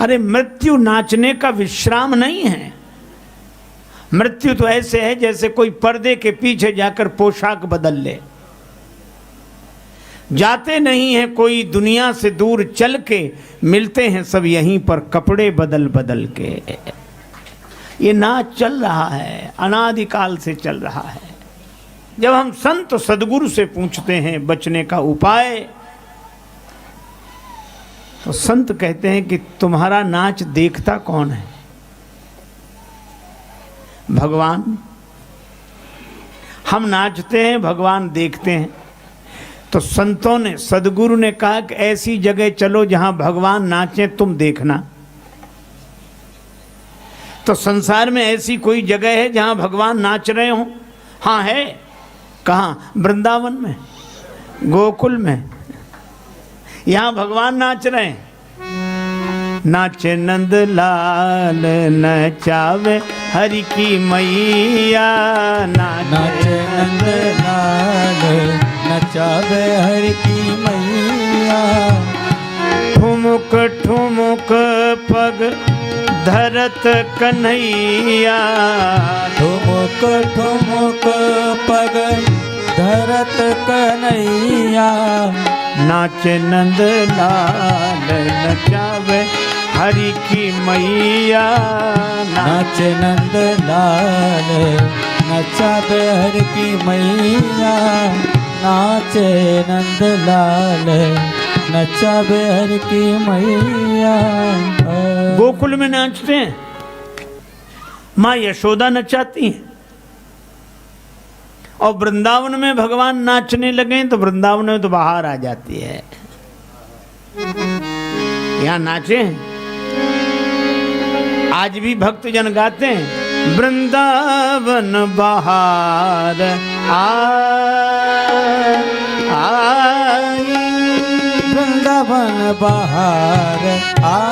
अरे मृत्यु नाचने का विश्राम नहीं है। मृत्यु तो ऐसे है जैसे कोई पर्दे के पीछे जाकर पोशाक बदल ले। जाते नहीं है कोई दुनिया से दूर चल के, मिलते हैं सब यहीं पर कपड़े बदल बदल के। ये नाच चल रहा है, अनादिकाल से चल रहा है। जब हम संत सदगुरु से पूछते हैं बचने का उपाय, तो संत कहते हैं कि तुम्हारा नाच देखता कौन है? भगवान। हम नाचते हैं, भगवान देखते हैं। तो संतों ने, सदगुरु ने कहा कि ऐसी जगह चलो जहां भगवान नाचे, तुम देखना। तो संसार में ऐसी कोई जगह है जहां भगवान नाच रहे हो? हाँ है। कहाँ? वृंदावन में, गोकुल में। यहां भगवान नाच रहे हैं। नाचे नंद लाल नचावे हरि की मैया, नाचे नंद लाल नचावे हरि की मैया। ठुमुक ठुमुक पग धरत कन्हैया, ठुमुक ठुमुक पग धरत कन्हैया। नाचे नंद लाल नचावे हरि की मैया, नाचे नंद लाल नचावे हरि की मैया। नाचे नंद लाल नचावे हरि की मैया। गोकुल में नाचते हैं, माँ यशोदा नचाती हैं। और वृंदावन में भगवान नाचने लगे तो वृंदावन में तो बाहर आ जाती है। यहां नाचे हैं। आज भी भक्त जन गाते हैं, वृंदावन बाहर आई, वृंदावन बाहर आई,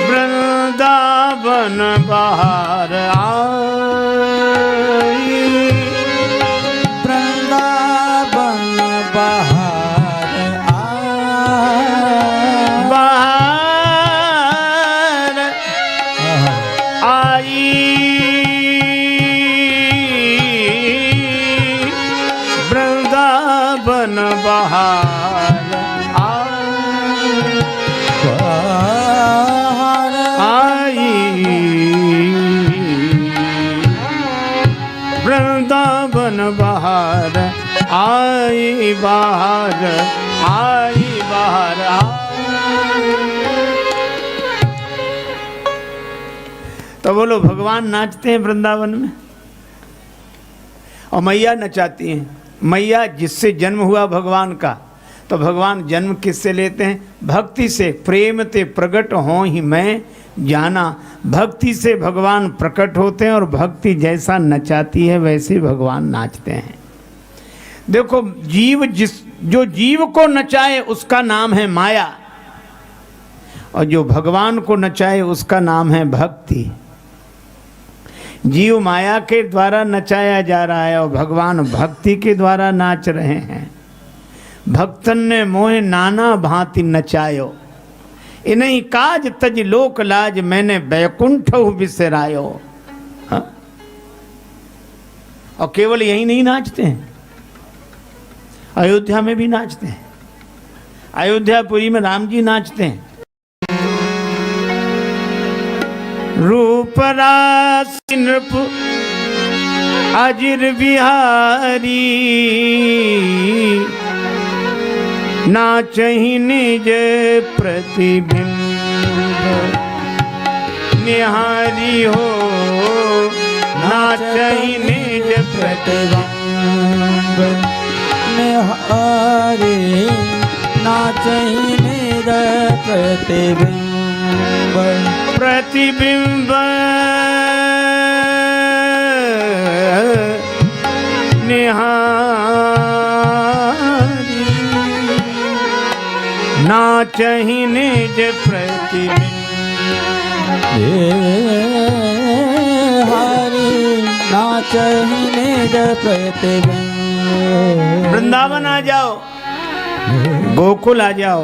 वृंदावन बाहर आई, वृंदावन बाहर बाहर आई, वृंदावन बाहर आई, वृंदावन बाहर आई, बाहर आई, बाहर आई। तो बोलो, भगवान नाचते हैं वृंदावन में और मैया नचाती हैं। मैया जिससे जन्म हुआ भगवान का, तो भगवान जन्म किससे लेते हैं? भक्ति से। प्रेम ते प्रकट हो ही मैं जाना। भक्ति से भगवान प्रकट होते हैं और भक्ति जैसा नचाती है वैसे भगवान नाचते हैं। देखो, जो जीव को नचाए उसका नाम है माया, और जो भगवान को नचाए उसका नाम है भक्ति। जीव माया के द्वारा नचाया जा रहा है और भगवान भक्ति के द्वारा नाच रहे हैं। भक्तन ने मोहे नाना भांति नचायो, इन्हीं काज तज लोक लाज, मैंने बैकुंठ बिसरायो। हाँ? और केवल यही नहीं नाचते हैं, अयोध्या में भी नाचते हैं। अयोध्यापुरी में राम जी नाचते हैं। रूप राशि नृप अजिर बिहारी, नाचहि निज प्रतिबिंब निहारी हो, नाचहि निज प्रतिबिंब निहारी, नाचहि निज प्रतिबिंब। प्रतिबिंब निहारी, नाचहि निज प्रतिबिंब। हरि नाचहि निज प्रतिबिंब। वृंदावन आ जाओ, गोकुल आ जाओ,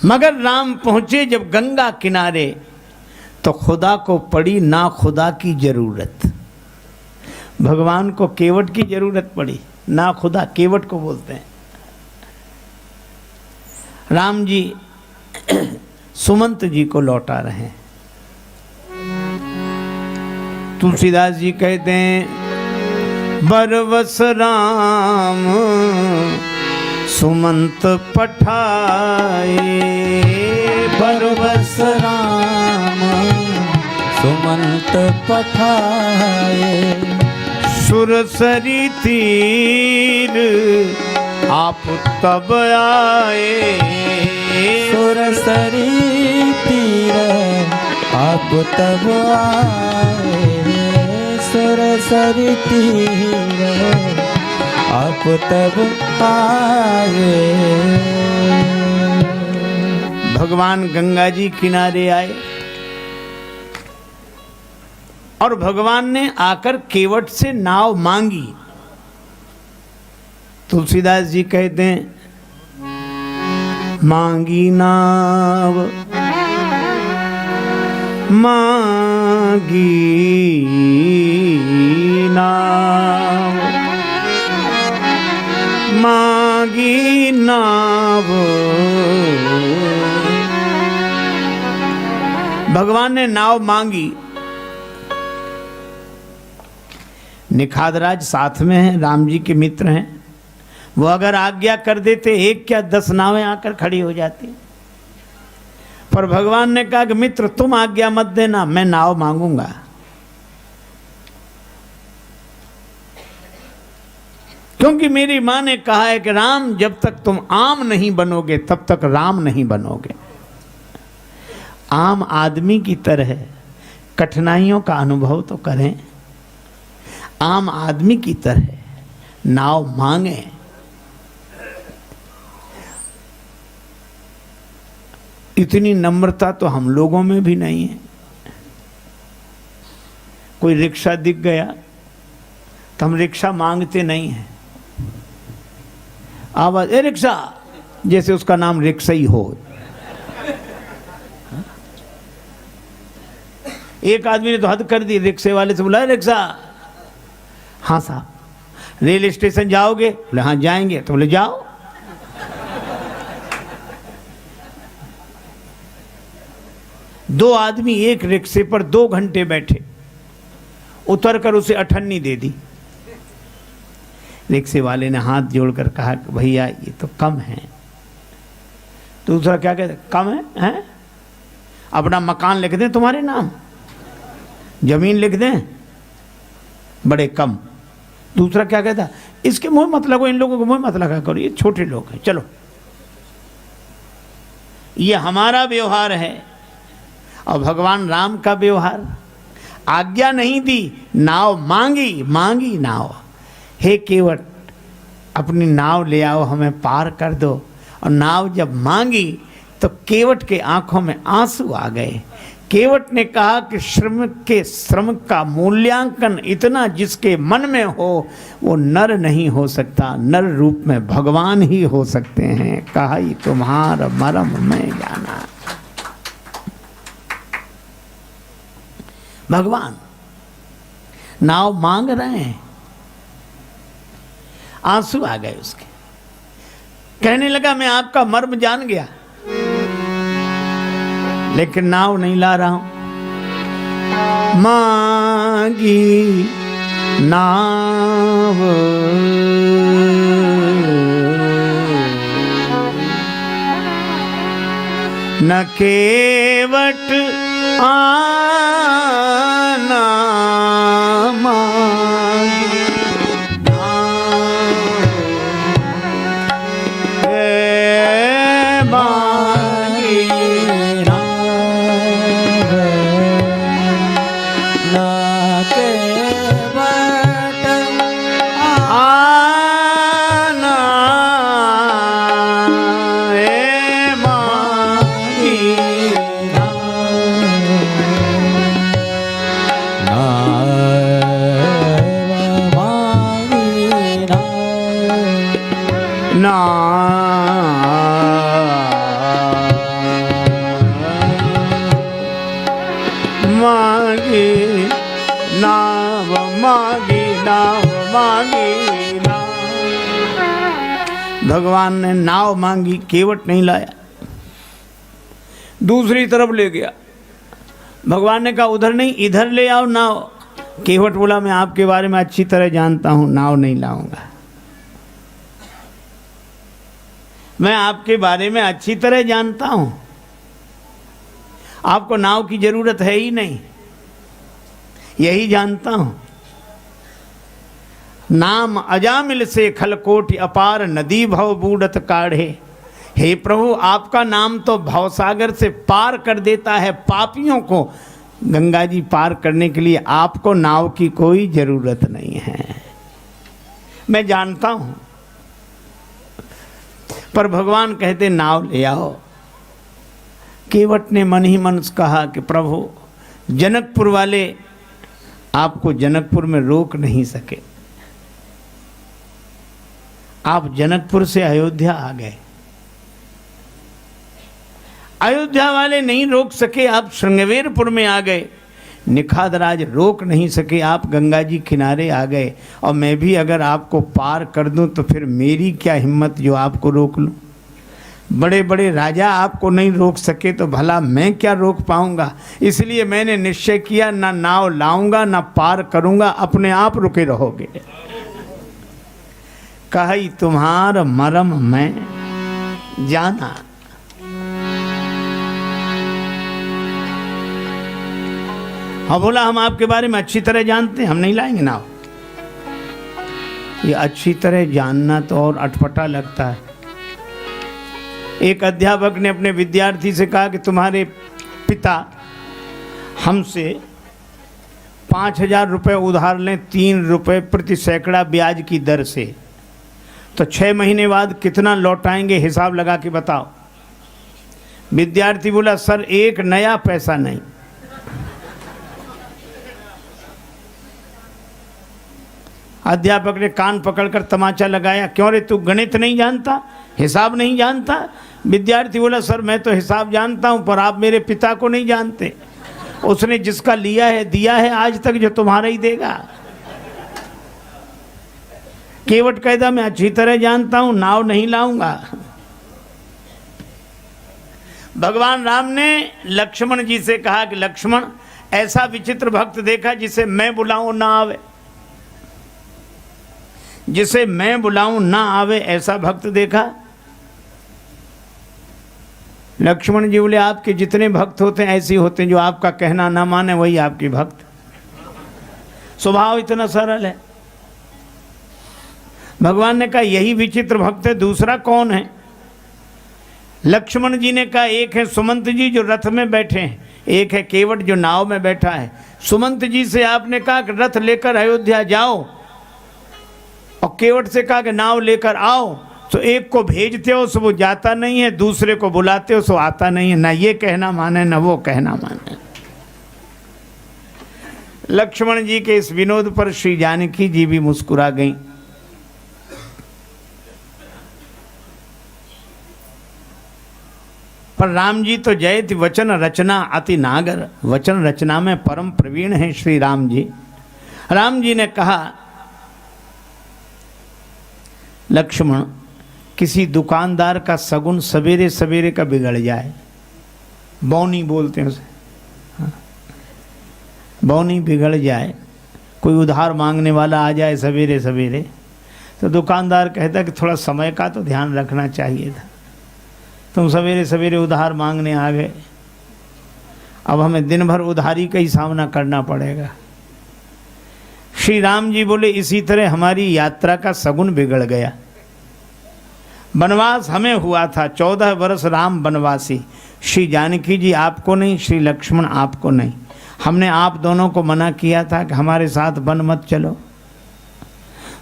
मगर राम पहुंचे जब गंगा किनारे तो खुदा को पड़ी ना खुदा की जरूरत। भगवान को केवट की जरूरत पड़ी, ना खुदा, केवट को बोलते हैं। राम जी सुमंत जी को लौटा रहे हैं। तुलसीदास जी कहते हैं बरवस राम सुमंत पठाए, बरवस राम सुमंत पठाए, सुरसरी तीर आप तब आए, सुरसरी तीर आप तब आए, सुरसरी तीर आप तब आए। भगवान गंगा जी किनारे आए और भगवान ने आकर केवट से नाव मांगी। तुलसीदास जी कहते हैं मांगी नाव मांगी नाव मांगी नाव। भगवान ने नाव मांगी। निखादराज साथ में हैं, राम जी के मित्र हैं। वो अगर आज्ञा कर देते एक क्या 10 नावें आकर खड़ी हो जाती। पर भगवान ने कहा कि मित्र तुम आज्ञा मत देना, मैं नाव मांगूंगा। क्योंकि मेरी मां ने कहा है कि राम जब तक तुम आम नहीं बनोगे तब तक राम नहीं बनोगे। आम आदमी की तरह कठिनाइयों का अनुभव तो करें, आम आदमी की तरह नाव मांगे। इतनी नम्रता तो हम लोगों में भी नहीं है। कोई रिक्शा दिख गया तो हम रिक्शा मांगते नहीं हैं। आवाज ए रिक्शा, जैसे उसका नाम रिक्शा ही हो। एक आदमी ने तो हद कर दी, रिक्शे वाले से बोला रिक्शा। हाँ साहब। रेल स्टेशन जाओगे? बोले हाँ जाएंगे। तो बोले जाओ। दो आदमी एक रिक्शे पर 2 घंटे बैठे, उतर कर उसे अठन्नी दे दी। रिक्शे वाले ने हाथ जोड़कर कहा कि भैया ये तो कम है। दूसरा क्या कहते, कम है, हैं? अपना मकान लिख दें तुम्हारे नाम, जमीन लिख दें, बड़े कम। दूसरा क्या कहता, इसके मुंह मत लगो, इन लोगों को मुंह मत लगा करो, ये छोटे लोग हैं, चलो। ये हमारा व्यवहार है और भगवान राम का व्यवहार। आज्ञा नहीं दी, नाव मांगी, मांगी नाव। हे केवट अपनी नाव ले आओ, हमें पार कर दो। और नाव जब मांगी तो केवट के आंखों में आंसू आ गए। केवट ने कहा कि श्रम का मूल्यांकन इतना जिसके मन में हो वो नर नहीं हो सकता, नर रूप में भगवान ही हो सकते हैं। कहा तुम्हारा मरम मैं जाना। भगवान नाव मांग रहे हैं, आंसू आ गए उसके। कहने लगा मैं आपका मर्म जान गया, लेकिन नाव नहीं ला रहा हूं। मांगी नाव न केवट आना मांगी मांगी नाव। भगवान ने नाव मांगी, केवट नहीं लाया, दूसरी तरफ ले गया। भगवान ने कहा उधर नहीं, इधर ले आओ नाव। केवट बोला मैं आपके बारे में अच्छी तरह जानता हूं, नाव नहीं लाऊंगा। मैं आपके बारे में अच्छी तरह जानता हूं, आपको नाव की जरूरत है ही नहीं, यही जानता हूं। नाम अजामिल से खलकोटि अपार, नदी भव बूढ़त काढ़े। हे प्रभु, आपका नाम तो भवसागर से पार कर देता है पापियों को। गंगा जी पार करने के लिए आपको नाव की कोई जरूरत नहीं है, मैं जानता हूं। पर भगवान कहते नाव ले आओ। केवट ने मन ही मन कहा कि प्रभु, जनकपुर वाले आपको जनकपुर में रोक नहीं सके, आप जनकपुर से अयोध्या आ गए, अयोध्या वाले नहीं रोक सके, आप श्रृंगवेरपुर में आ गए, निखादराज रोक नहीं सके, आप गंगा जी किनारे आ गए। और मैं भी अगर आपको पार कर दूं तो फिर मेरी क्या हिम्मत जो आपको रोक लूं। बड़े बड़े राजा आपको नहीं रोक सके तो भला मैं क्या रोक पाऊंगा। इसलिए मैंने निश्चय किया, ना नाव लाऊंगा ना पार करूंगा, अपने आप रुके रहोगे। कही तुम्हार मरम मैं जाना। हाँ बोला हम आपके बारे में अच्छी तरह जानते हैं, हम नहीं लाएंगे नाव। ये अच्छी तरह जानना तो और अटपटा लगता है। एक अध्यापक ने अपने विद्यार्थी से कहा कि तुम्हारे पिता हमसे 5,000 रुपये उधार लें 3 रुपये प्रति सैकड़ा ब्याज की दर से, तो 6 महीने बाद कितना लौटाएंगे, हिसाब लगा के बताओ। विद्यार्थी बोला सर एक नया पैसा नहीं। अध्यापक ने कान पकड़कर तमाचा लगाया, क्यों रे तू गणित नहीं जानता, हिसाब नहीं जानता। विद्यार्थी बोला सर मैं तो हिसाब जानता हूं, पर आप मेरे पिता को नहीं जानते। उसने जिसका लिया है दिया है आज तक, जो तुम्हारा ही देगा। केवट कहता मैं अच्छी तरह जानता हूं, नाव नहीं लाऊंगा। भगवान राम ने लक्ष्मण जी से कहा कि लक्ष्मण, ऐसा विचित्र भक्त देखा जिसे मैं बुलाऊं ना आवे, जिसे मैं बुलाऊं ना आवे, ऐसा भक्त देखा। लक्ष्मण जी बोले आपके जितने भक्त होते हैं ऐसे होते हैं, जो आपका कहना ना माने वही आपके भक्त। स्वभाव इतना सरल है। भगवान ने कहा यही विचित्र भक्त है, दूसरा कौन है। लक्ष्मण जी ने कहा एक है सुमंत जी जो रथ में बैठे हैं, एक है केवट जो नाव में बैठा है। सुमंत जी से आपने कहा कि रथ लेकर अयोध्या जाओ, और केवट से कहा कि नाव लेकर आओ, तो एक को भेजते हो सो वो जाता नहीं है, दूसरे को बुलाते हो सो आता नहीं है। ना ये कहना माने ना वो कहना माने। लक्ष्मण जी के इस विनोद पर श्री जानकी जी भी मुस्कुरा गईं। पर राम जी तो जयति वचन रचना अति नागर, वचन रचना में परम प्रवीण हैं श्री राम जी। राम जी ने कहा लक्ष्मण, किसी दुकानदार का सगुन सवेरे सवेरे का बिगड़ जाए, बौनी बोलते हैं उसे, बौनी बिगड़ जाए, कोई उधार मांगने वाला आ जाए सवेरे सवेरे, तो दुकानदार कहता कि थोड़ा समय का तो ध्यान रखना चाहिए था, तुम सवेरे सवेरे उधार मांगने आ गए, अब हमें दिन भर उधारी का ही सामना करना पड़ेगा। श्री राम जी बोले इसी तरह हमारी यात्रा का सगुन बिगड़ गया। वनवास हमें हुआ था, 14 वर्ष राम वनवासी। श्री जानकी जी आपको नहीं, श्री लक्ष्मण आपको नहीं। हमने आप दोनों को मना किया था कि हमारे साथ वन मत चलो।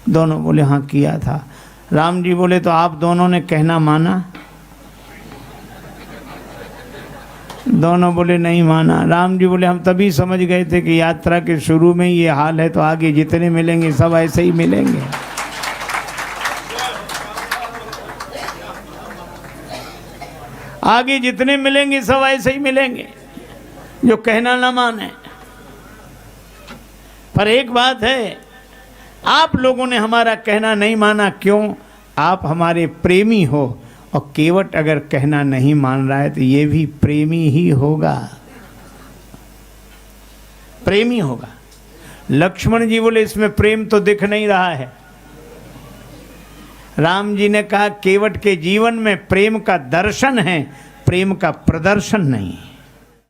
दोनों बोले हाँ किया था। राम जी बोले तो आप दोनों ने कहना माना। दोनों बोले नहीं माना। राम जी बोले हम तभी समझ गए थे कि यात्रा के शुरू में ये हाल है, तो आगे जितने मिलेंगे सब ऐसे ही मिलेंगे। आगे जितने मिलेंगे सब ऐसे ही मिलेंगे, जो कहना ना माने। पर एक बात है, आप लोगों ने हमारा कहना नहीं माना, क्यों? आप हमारे प्रेमी हो, और केवट अगर कहना नहीं मान रहा है तो ये भी प्रेमी ही होगा, प्रेमी होगा। लक्ष्मण जी बोले इसमें प्रेम तो दिख नहीं रहा है। राम जी ने कहा केवट के जीवन में प्रेम का दर्शन है, प्रेम का प्रदर्शन नहीं।